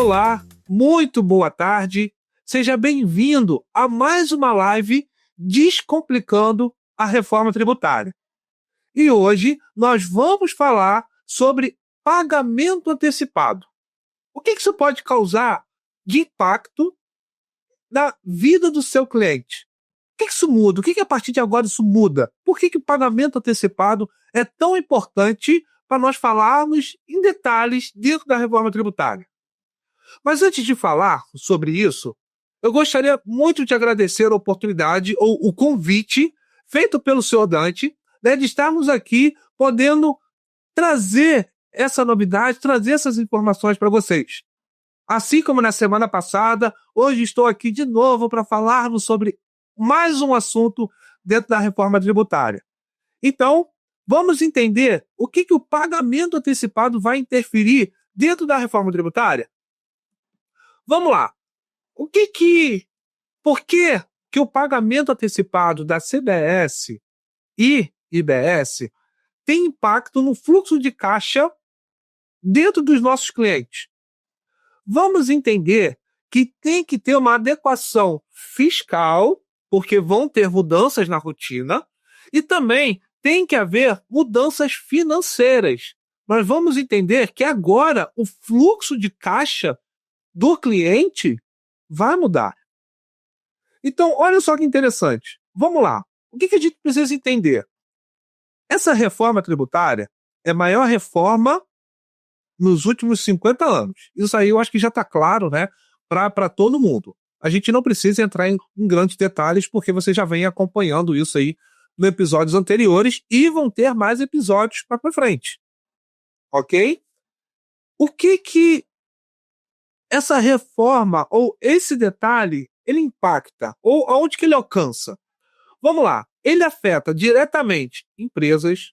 Olá, muito boa tarde. Seja bem-vindo a mais uma live Descomplicando a Reforma Tributária. E hoje nós vamos falar sobre pagamento antecipado. O que isso pode causar de impacto na vida do seu cliente? O que isso muda? O que a partir de agora isso muda? Por que o pagamento antecipado é tão importante para nós falarmos em detalhes dentro da reforma tributária? Mas antes de falar sobre isso, eu gostaria muito de agradecer a oportunidade ou o convite feito pelo senhor Dante, né, de estarmos aqui podendo trazer essa novidade, trazer essas informações para vocês. Assim como na semana passada, hoje estou aqui de novo para falarmos sobre mais um assunto dentro da reforma tributária. Então, vamos entender o que o pagamento antecipado vai interferir dentro da reforma tributária? Vamos lá. Por que o pagamento antecipado da CBS e IBS tem impacto no fluxo de caixa dentro dos nossos clientes? Vamos entender que tem que ter uma adequação fiscal, porque vão ter mudanças na rotina, e também tem que haver mudanças financeiras. Mas vamos entender que agora o fluxo de caixa do cliente vai mudar. Então, olha só que interessante. Vamos lá. O que a gente precisa entender? Essa reforma tributária é a maior reforma nos últimos 50 anos. Isso aí eu acho que já está claro, né, para todo mundo. A gente não precisa entrar em grandes detalhes, porque você já vem acompanhando isso aí nos episódios anteriores e vão ter mais episódios para frente. Ok? O que essa reforma ou esse detalhe ele impacta? Ou aonde que ele alcança? Vamos lá. Ele afeta diretamente empresas,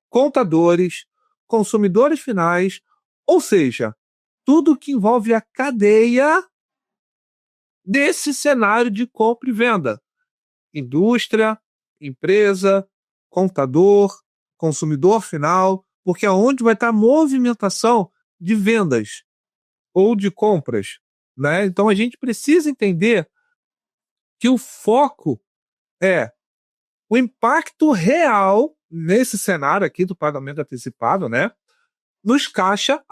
contadores, consumidores finais, ou seja, tudo que envolve a cadeia desse cenário de compra e venda. Indústria, empresa, contador, consumidor final, porque é onde vai estar a movimentação de vendas ou de compras, né? Então a gente precisa entender que o foco é o impacto real nesse cenário aqui do pagamento antecipado, né? Nos caixa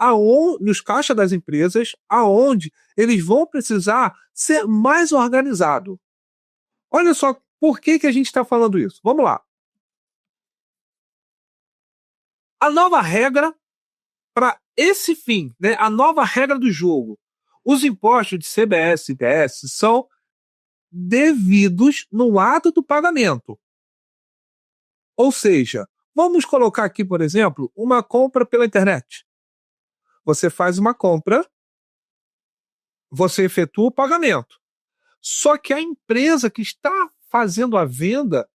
das empresas, aonde eles vão precisar ser mais organizados. Olha só por que a gente está falando isso. Vamos lá. A nova regra para esse fim, né? A nova regra do jogo. Os impostos de CBS e IBS são devidos no ato do pagamento. Ou seja, vamos colocar aqui, por exemplo, uma compra pela internet. Você faz uma compra, você efetua o pagamento. Só que a empresa que está fazendo a venda,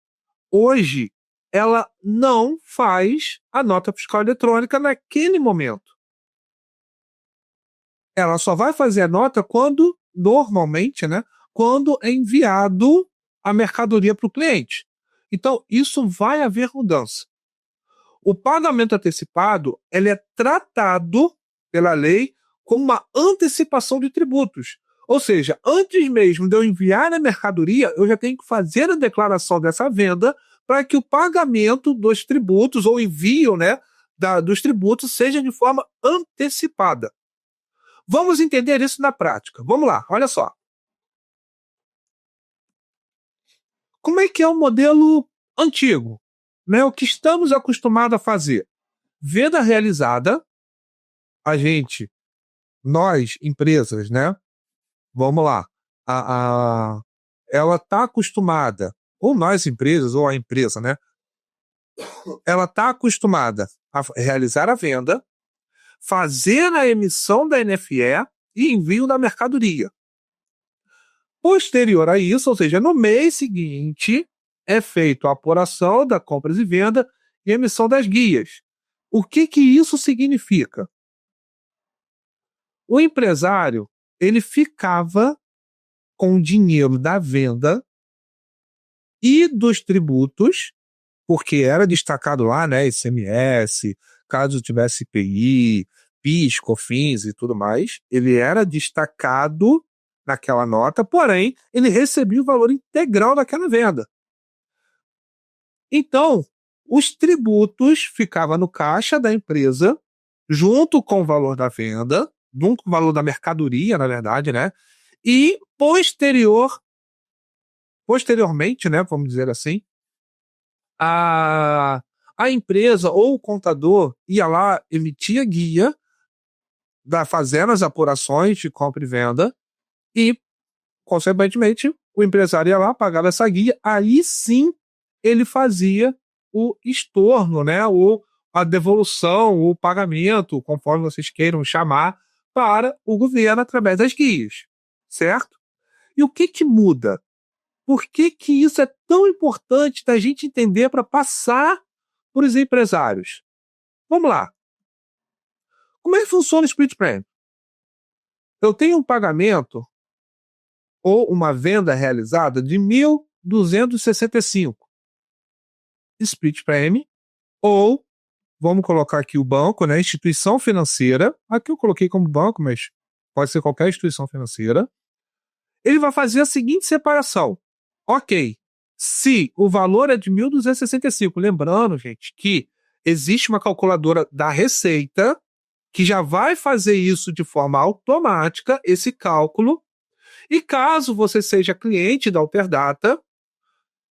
hoje, ela não faz a nota fiscal eletrônica naquele momento. Ela só vai fazer a nota quando, normalmente, né, quando é enviado a mercadoria para o cliente. Então, isso vai haver mudança. O pagamento antecipado ele é tratado pela lei como uma antecipação de tributos. Ou seja, antes mesmo de eu enviar a mercadoria, eu já tenho que fazer a declaração dessa venda para que o pagamento dos tributos ou envio, né, dos tributos seja de forma antecipada. Vamos entender isso na prática. Vamos lá, olha só. Como é que é o modelo antigo? Né? O que estamos acostumados a fazer? Venda realizada, nós, empresas, né? Vamos lá. Ela está acostumada, ou nós, empresas, ou a empresa, né? Ela está acostumada a realizar a venda, fazer a emissão da NFE e envio da mercadoria. Posterior a isso, ou seja, no mês seguinte, é feita a apuração da compras e venda e emissão das guias. O que isso significa? O empresário, ele ficava com o dinheiro da venda e dos tributos, porque era destacado lá, né, ICMS, caso tivesse IPI, PIS, COFINS e tudo mais, ele era destacado naquela nota, porém, ele recebia o valor integral daquela venda. Então, os tributos ficavam no caixa da empresa, junto com o valor da venda, junto com o valor da mercadoria, na verdade, né? E posteriormente, né, vamos dizer assim, a, a empresa ou o contador ia lá, emitia guia, fazendo as apurações de compra e venda, e, consequentemente, o empresário ia lá, pagava essa guia, aí sim ele fazia o estorno, né, ou a devolução, o pagamento, conforme vocês queiram chamar, para o governo através das guias, certo? E o que muda? Por que isso é tão importante da gente entender para passar para os empresários? Vamos lá. Como é que funciona o split premium? Eu tenho um pagamento ou uma venda realizada de 1.265. Split premium, ou vamos colocar aqui o banco, né, instituição financeira. Aqui eu coloquei como banco, mas pode ser qualquer instituição financeira. Ele vai fazer a seguinte separação. Ok, se o valor é de 1.265, lembrando, gente, que existe uma calculadora da Receita que já vai fazer isso de forma automática, esse cálculo. E caso você seja cliente da Alterdata,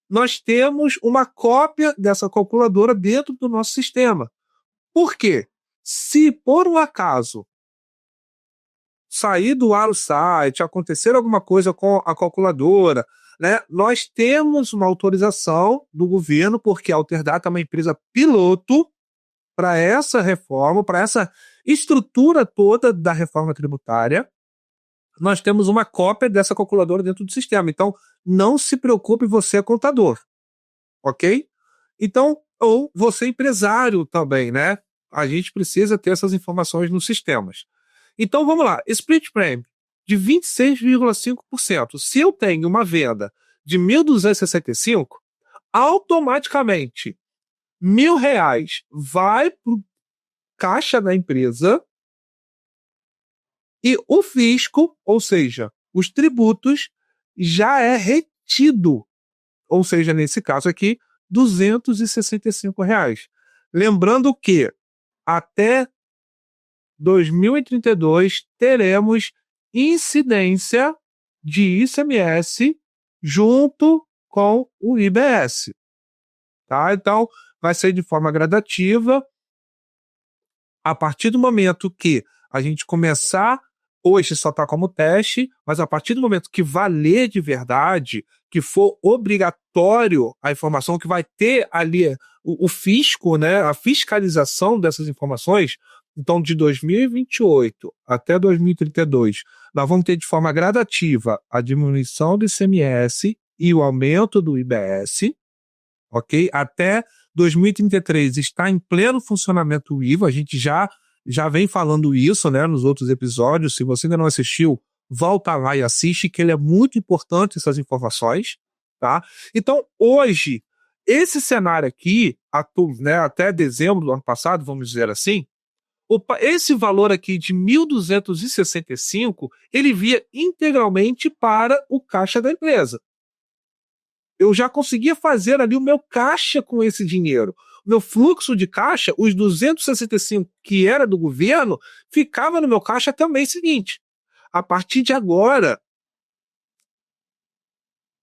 nós temos uma cópia dessa calculadora dentro do nosso sistema. Por quê? Se por um acaso sair do ar o site, acontecer alguma coisa com a calculadora, né, nós temos uma autorização do governo, porque a Alterdata é uma empresa piloto para essa reforma, para essa estrutura toda da reforma tributária. Nós temos uma cópia dessa calculadora dentro do sistema. Então, não se preocupe, você é contador, ok? Então, ou você é empresário também, né? A gente precisa ter essas informações nos sistemas. Então, vamos lá. Split premium de 26,5%. Se eu tenho uma venda de 1.265, automaticamente R$ 1.000 vai para o caixa da empresa e o fisco, ou seja, os tributos, já é retido. Ou seja, nesse caso aqui, R$ 265. Lembrando que até 2032 teremos incidência de ICMS junto com o IBS. Tá? Então, vai ser de forma gradativa. A partir do momento que a gente começar, hoje só está como teste, mas a partir do momento que valer de verdade, que for obrigatório a informação, que vai ter ali o fisco, né, a fiscalização dessas informações, então de 2028 até 2032, nós vamos ter de forma gradativa a diminuição do ICMS e o aumento do IBS, ok? Até 2033 está em pleno funcionamento o IVA, a gente já vem falando isso, né, nos outros episódios. Se você ainda não assistiu, volta lá e assiste, que ele é muito importante, essas informações, tá? Então, hoje, esse cenário aqui, né, até dezembro do ano passado, vamos dizer assim, esse valor aqui de 1.265, ele via integralmente para o caixa da empresa. Eu já conseguia fazer ali o meu caixa com esse dinheiro. O meu fluxo de caixa, os 265 que era do governo, ficava no meu caixa até o mês seguinte. A partir de agora,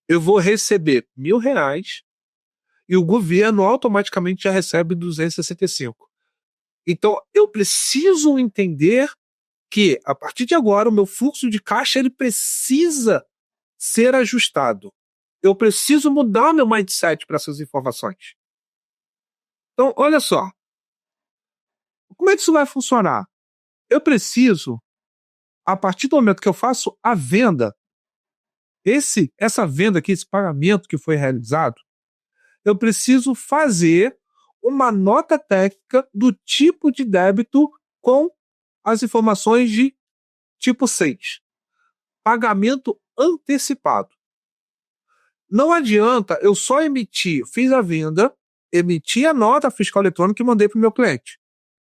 eu vou receber R$ 1.000 e o governo automaticamente já recebe 265. Então, eu preciso entender que, a partir de agora, o meu fluxo de caixa ele precisa ser ajustado. Eu preciso mudar meu mindset para essas informações. Então, olha só. Como é que isso vai funcionar? Eu preciso, a partir do momento que eu faço a venda, essa venda aqui, esse pagamento que foi realizado, eu preciso fazer uma nota técnica do tipo de débito com as informações de tipo 6. Pagamento antecipado. Não adianta eu só fiz a venda, emiti a nota fiscal eletrônica e mandei para o meu cliente.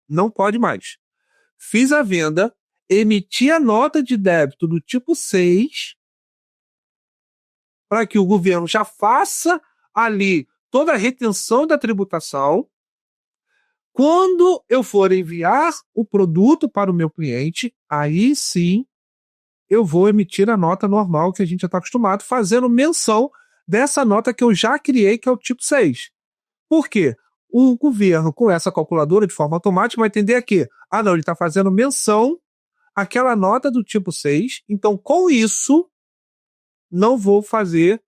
Não pode mais. fiz a venda, emiti a nota de débito do tipo 6, para que o governo já faça ali toda a retenção da tributação. Quando eu for enviar o produto para o meu cliente, aí sim eu vou emitir a nota normal que a gente já está acostumado, fazendo menção dessa nota que eu já criei, que é o tipo 6. Por quê? O governo, com essa calculadora de forma automática, vai entender que, não, ele está fazendo menção àquela nota do tipo 6, então com isso não vou fazer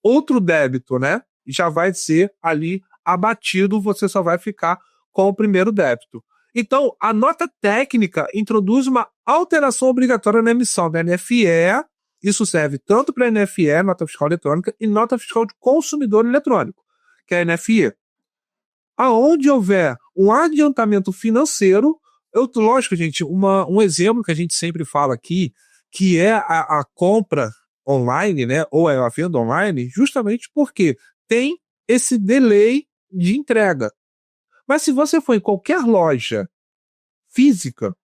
outro débito, né? Já vai ser ali abatido, você só vai ficar com o primeiro débito. Então, a nota técnica introduz uma alteração obrigatória na emissão da NFE. Isso serve tanto para a NFE, nota fiscal eletrônica, e nota fiscal de consumidor eletrônico, que é a NFE. Aonde houver um adiantamento financeiro, lógico, gente, um exemplo que a gente sempre fala aqui, que é a compra online, né, ou é a venda online, justamente porque tem esse delay de entrega. Mas se você for em qualquer loja física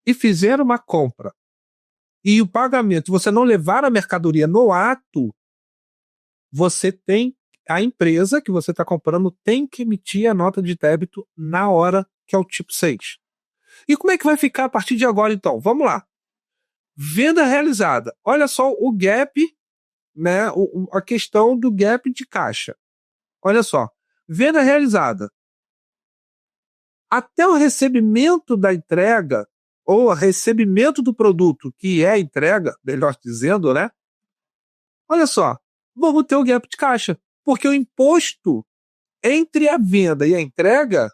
e fizer uma compra e o pagamento, você não levar a mercadoria no ato, você tem, a empresa que você está comprando tem que emitir a nota de débito na hora, que é o tipo 6. E como é que vai ficar a partir de agora, então? Vamos lá. Venda realizada. Olha só o gap, né? A questão do gap de caixa. Olha só. Venda realizada. Até o recebimento da entrega, ou o recebimento do produto, que é a entrega, melhor dizendo, né? Olha só. Vamos ter o gap de caixa. Porque o imposto entre a venda e a entrega,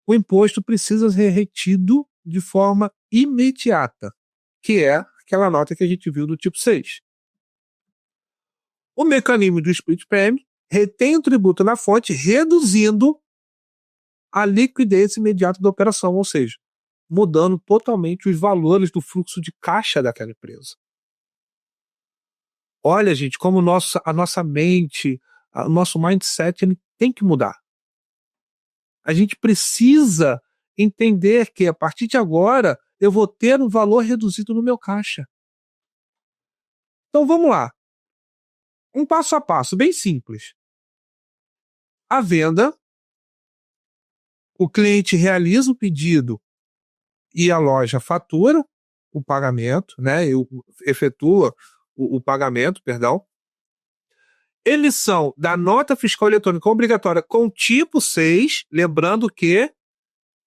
o imposto precisa ser retido de forma imediata, que é aquela nota que a gente viu do tipo 6. O mecanismo do split payment retém o tributo na fonte, reduzindo a liquidez imediata da operação, ou seja, mudando totalmente os valores do fluxo de caixa daquela empresa. Olha, gente, como a nossa mente, o nosso mindset, ele tem que mudar. A gente precisa entender que, a partir de agora, eu vou ter um valor reduzido no meu caixa. Então, vamos lá. Um passo a passo, bem simples. A venda, o cliente realiza o pedido e a loja fatura o pagamento, né? Efetua o pagamento, perdão. Emissão da nota fiscal eletrônica obrigatória com tipo 6, lembrando que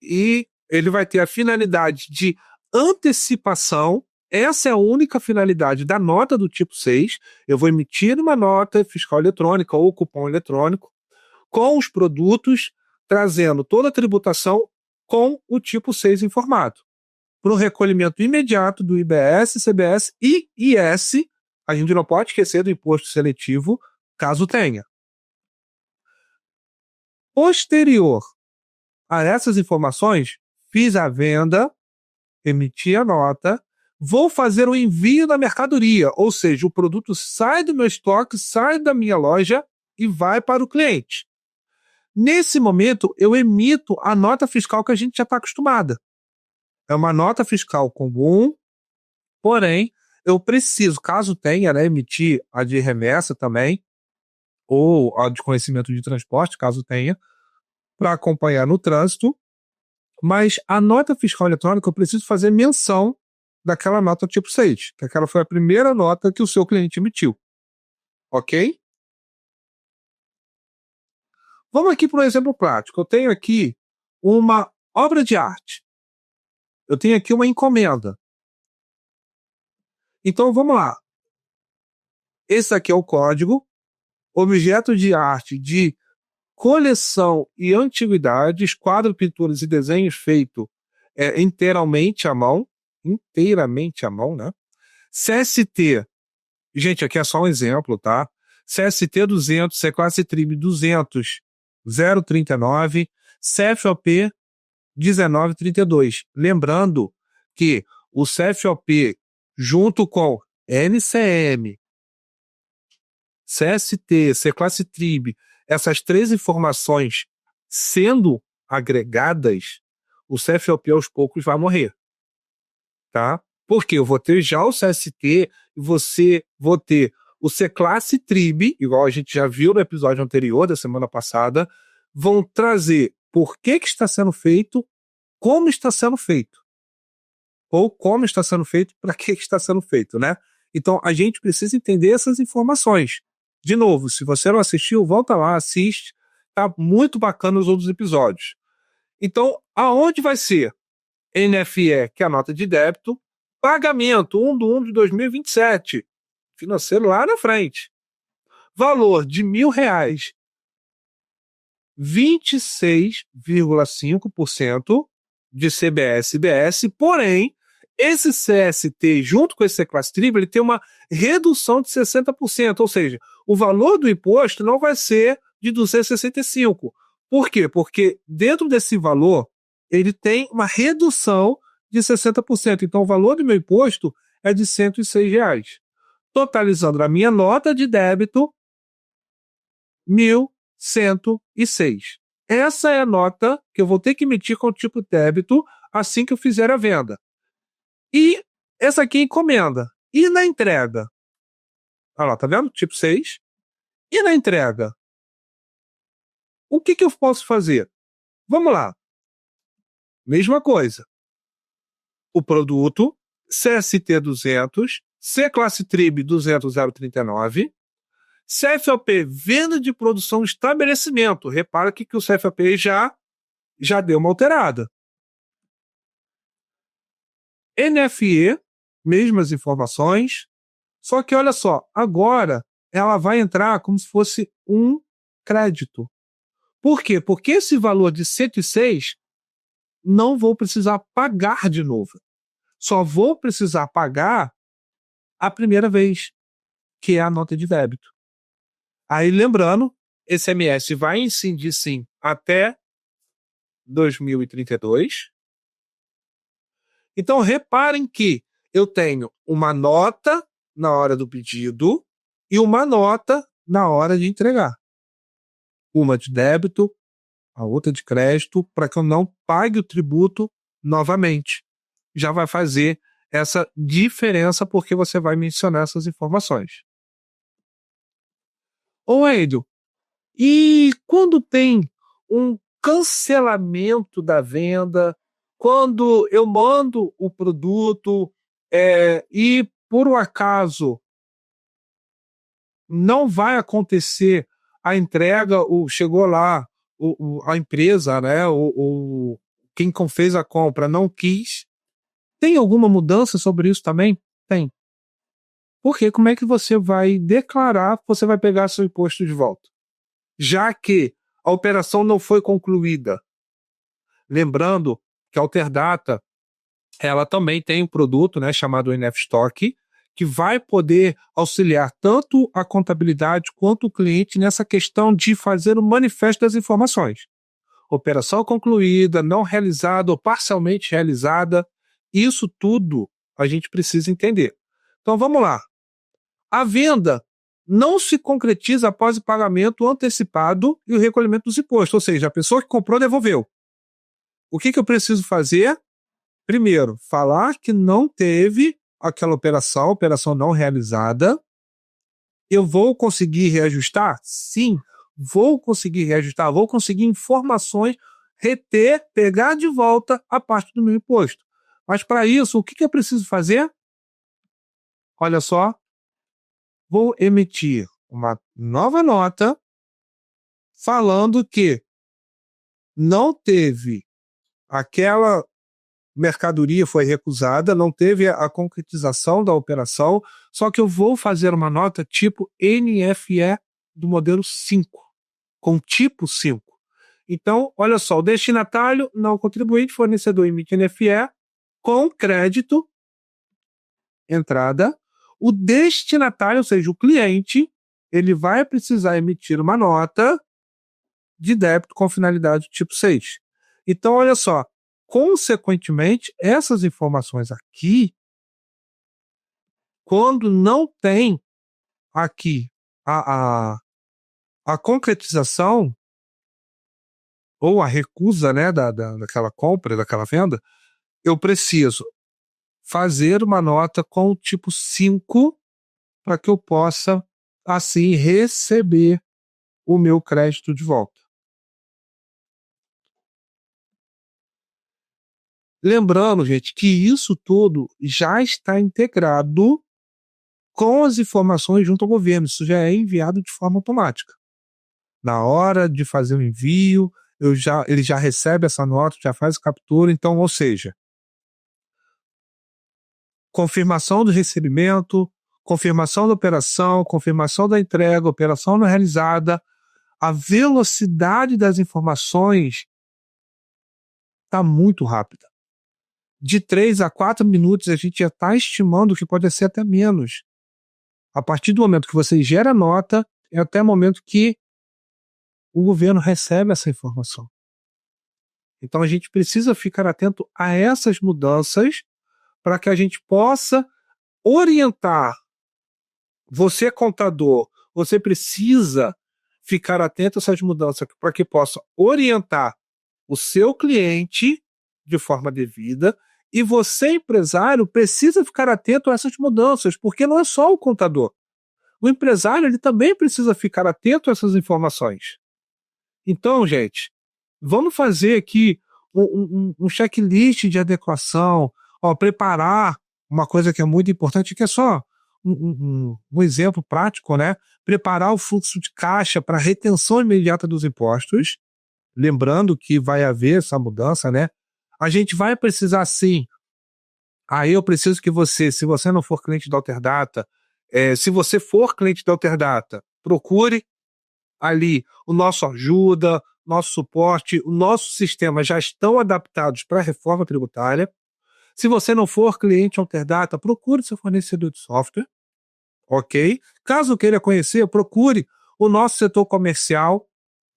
ele vai ter a finalidade de antecipação. Essa é a única finalidade da nota do tipo 6. Eu vou emitir uma nota fiscal eletrônica ou cupom eletrônico com os produtos, trazendo toda a tributação com o tipo 6 informado. Para o recolhimento imediato do IBS, CBS e IS, a gente não pode esquecer do imposto seletivo, caso tenha. Posterior a essas informações, fiz a venda, emiti a nota, vou fazer o envio da mercadoria, ou seja, o produto sai do meu estoque, sai da minha loja e vai para o cliente. Nesse momento, eu emito a nota fiscal que a gente já está acostumada. É uma nota fiscal comum, porém, eu preciso, caso tenha, né, emitir a de remessa também, ou a de conhecimento de transporte, caso tenha, para acompanhar no trânsito, mas a nota fiscal eletrônica eu preciso fazer menção daquela nota tipo 6, que aquela foi a primeira nota que o seu cliente emitiu. Ok? Vamos aqui para um exemplo prático. Eu tenho aqui uma obra de arte. Eu tenho aqui uma encomenda. Então, vamos lá. Esse aqui é o código, objeto de arte de coleção e antiguidades, quadro, pinturas e desenhos feito inteiramente à mão, né? CST, gente, aqui é só um exemplo, tá? CST 200, C-Classe TRIB 200, 039, CFOP 1932. Lembrando que o CFOP, junto com NCM, CST, C-Classe TRIB, essas três informações sendo agregadas, o CFOP aos poucos vai morrer, tá? Porque eu vou ter já o CST e vou ter o C-Classe Trib, igual a gente já viu no episódio anterior da semana passada, vão trazer por que está sendo feito, como está sendo feito. Ou como está sendo feito, para que está sendo feito, né? Então, a gente precisa entender essas informações. De novo, se você não assistiu, volta lá, assiste. Tá muito bacana os outros episódios. Então, aonde vai ser? NFE, que é a nota de débito, pagamento 1/1 de 2027, financeiro lá na frente. Valor de R$ 1.000, 26,5% de CBS e IBS, porém, esse CST, junto com esse C-Class Trib, ele tem uma redução de 60%, ou seja, o valor do imposto não vai ser de 265. Por quê? Porque dentro desse valor, ele tem uma redução de 60%. Então, o valor do meu imposto é de R$ 106. Totalizando a minha nota de débito, 1.106. Essa é a nota que eu vou ter que emitir com o tipo débito assim que eu fizer a venda. E essa aqui é encomenda. E na entrega? Olha lá, tá vendo? Tipo 6. E na entrega? O que eu posso fazer? Vamos lá. Mesma coisa. O produto, CST 200, C-Classe Trib 200.039, CFOP, venda de produção estabelecimento. Repara que o CFOP já deu uma alterada. NFE, mesmas informações, só que olha só, agora ela vai entrar como se fosse um crédito. Por quê? Porque esse valor de 106 não vou precisar pagar de novo. Só vou precisar pagar a primeira vez, que é a nota de débito. Aí, lembrando, esse MS vai incidir, sim, até 2032. Então, reparem que eu tenho uma nota na hora do pedido e uma nota na hora de entregar. Uma de débito, a outra de crédito, para que eu não pague o tributo novamente. Já vai fazer essa diferença porque você vai mencionar essas informações. Ô, Edio, e quando tem um cancelamento da venda, quando eu mando o produto e, por um acaso, não vai acontecer a entrega, chegou lá, a empresa, né, quem fez a compra não quis, tem alguma mudança sobre isso também? Tem. Porque como é que você vai declarar que você vai pegar seu imposto de volta? Já que a operação não foi concluída. Lembrando que a Alterdata, ela também tem um produto, né, chamado NFStock, que vai poder auxiliar tanto a contabilidade quanto o cliente nessa questão de fazer o manifesto das informações. Operação concluída, não realizada ou parcialmente realizada, isso tudo a gente precisa entender. Então vamos lá. A venda não se concretiza após o pagamento antecipado e o recolhimento dos impostos, ou seja, a pessoa que comprou devolveu. O que eu preciso fazer? Primeiro, falar que não teve aquela operação não realizada. Eu vou conseguir reajustar? Sim, vou conseguir reajustar, vou conseguir informações, reter, pegar de volta a parte do meu imposto. Mas para isso, o que eu preciso fazer? Olha só, vou emitir uma nova nota falando que não teve aquela mercadoria, foi recusada, não teve a concretização da operação, só que eu vou fazer uma nota tipo NFE do modelo 5, com tipo 5. Então, olha só, o destinatário não contribuinte, fornecedor emite NFE com crédito, entrada. O destinatário, ou seja, o cliente, ele vai precisar emitir uma nota de débito com finalidade tipo 6. Então, olha só, consequentemente, essas informações aqui, quando não tem aqui a concretização, ou a recusa, né, daquela compra, daquela venda, eu preciso fazer uma nota com o tipo 5 para que eu possa, assim, receber o meu crédito de volta. Lembrando, gente, que isso tudo já está integrado com as informações junto ao governo. Isso já é enviado de forma automática. Na hora de fazer o envio, ele já recebe essa nota, já faz a captura. Então, ou seja, confirmação do recebimento, confirmação da operação, confirmação da entrega, operação não realizada, a velocidade das informações está muito rápida. De 3 a 4 minutos, a gente já está estimando que pode ser até menos. A partir do momento que você gera a nota, é até o momento que o governo recebe essa informação. Então a gente precisa ficar atento a essas mudanças para que a gente possa orientar. Você, contador, você precisa ficar atento a essas mudanças para que possa orientar o seu cliente de forma devida, e você, empresário, precisa ficar atento a essas mudanças, porque não é só o contador. O empresário ele também precisa ficar atento a essas informações. Então, gente, vamos fazer aqui um checklist de adequação, preparar uma coisa que é muito importante, que é só um exemplo prático, né? Preparar o fluxo de caixa para retenção imediata dos impostos, lembrando que vai haver essa mudança, né? A gente vai precisar sim. Aí eu preciso que você, se você não for cliente da Alterdata, se você for cliente da Alterdata, procure ali o nosso ajuda, nosso suporte, o nosso sistema já estão adaptados para a reforma tributária. Se você não for cliente Alterdata, procure seu fornecedor de software, ok? Caso queira conhecer, procure o nosso setor comercial.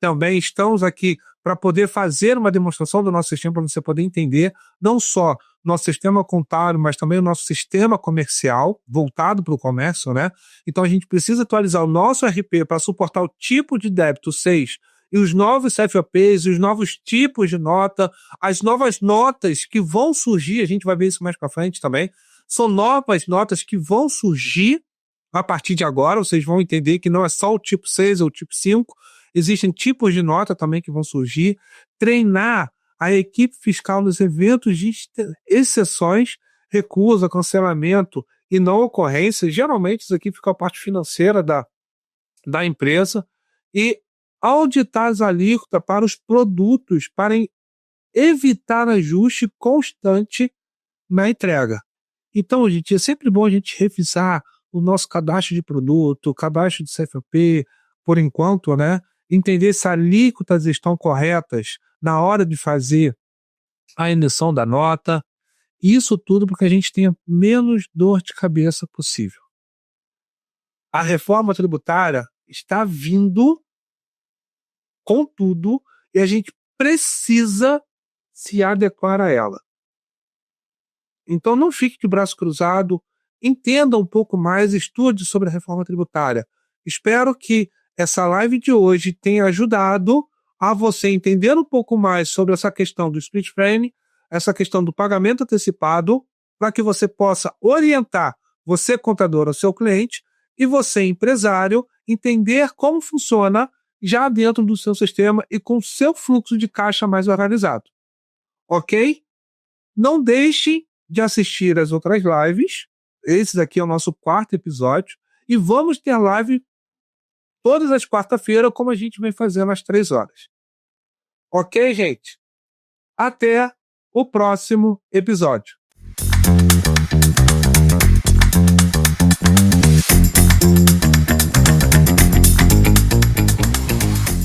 Também estamos aqui para poder fazer uma demonstração do nosso sistema, para você poder entender não só nosso sistema contábil, mas também o nosso sistema comercial, voltado para o comércio, né? Então a gente precisa atualizar o nosso RP para suportar o tipo de débito 6 e os novos CFOPs, os novos tipos de nota, as novas notas que vão surgir, a gente vai ver isso mais para frente também, são novas notas que vão surgir a partir de agora, vocês vão entender que não é só o tipo 6 ou o tipo 5, existem tipos de nota também que vão surgir, treinar a equipe fiscal nos eventos de exceções, recusa, cancelamento e não ocorrência. Geralmente isso aqui fica a parte financeira da empresa, e auditar as alíquotas para os produtos para evitar ajuste constante na entrega. Então, gente, é sempre bom a gente revisar o nosso cadastro de produto, o cadastro de CFOP, por enquanto, né? Entender se as alíquotas estão corretas na hora de fazer a emissão da nota. Isso tudo para que a gente tenha menos dor de cabeça possível. A reforma tributária está vindo com tudo e a gente precisa se adequar a ela. Então não fique de braço cruzado, entenda um pouco mais, estude sobre a reforma tributária. Espero que essa live de hoje tenha ajudado a você entender um pouco mais sobre essa questão do split frame, essa questão do pagamento antecipado, para que você possa orientar você, contador, ao seu cliente, e você, empresário, entender como funciona já dentro do seu sistema e com o seu fluxo de caixa mais organizado. Ok? Não deixe de assistir as outras lives. Esse daqui é o nosso 4º episódio. E vamos ter live todas as quarta-feiras, como a gente vem fazendo às 3 horas. Ok, gente? Até o próximo episódio.